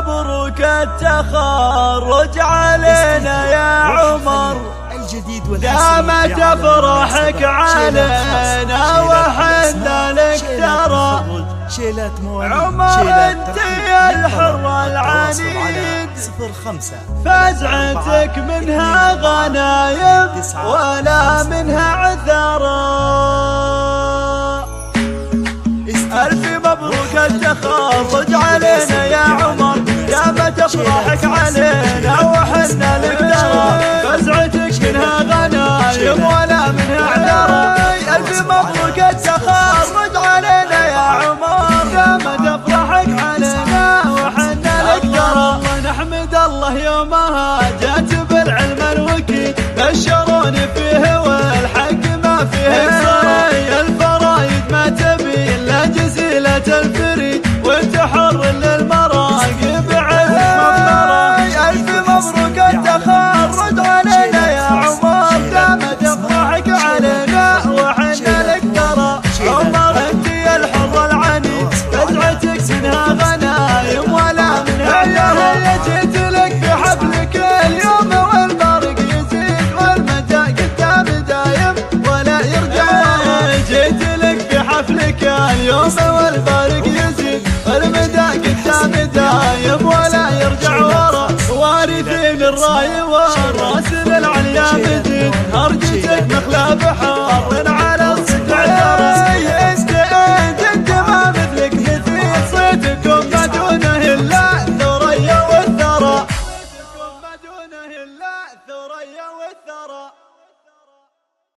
مبروك التخرج علينا يا عمر، دامت افراحك علينا وحنا لك ترى. عمر انت يا الحر العنيد، فزعتك منها غنايم ولا منها عثراء. ألف مبروك التخرج علينا يا عمر، دامت افراحك علينا وحنا لك ترى. فزعتك منها غنايم ولا منها عثراء. ألف مبروك التخرج علينا يا عمر، دامت افراحك علينا وحنا لك ترى. نحمد الله يومها جات بالعلم الوكيل، بشروني فيه والحق ما فيه صراي. الفرايد ما تبي الا جزيلة الفريد، وانت حر للمراقب علم مضمرة. الف مبروك التخرج علينا يا عمر، دامت افراحك علينا وحنا لك ترى. عمر انت يا الحر العنيد، فزعتك منها غنايم ولا منها عثراء. جيت لك بحفلك اليوم والبرق يزيد، والمدى قدام دايم ولا يرجع ورا. جيت لك بحفلك اليوم والبرق يزيد، والمدى قدام دايم ولا يرجع ورا. وارثين الراي والراس للعليا مزيد، هرجتك مخلى بحار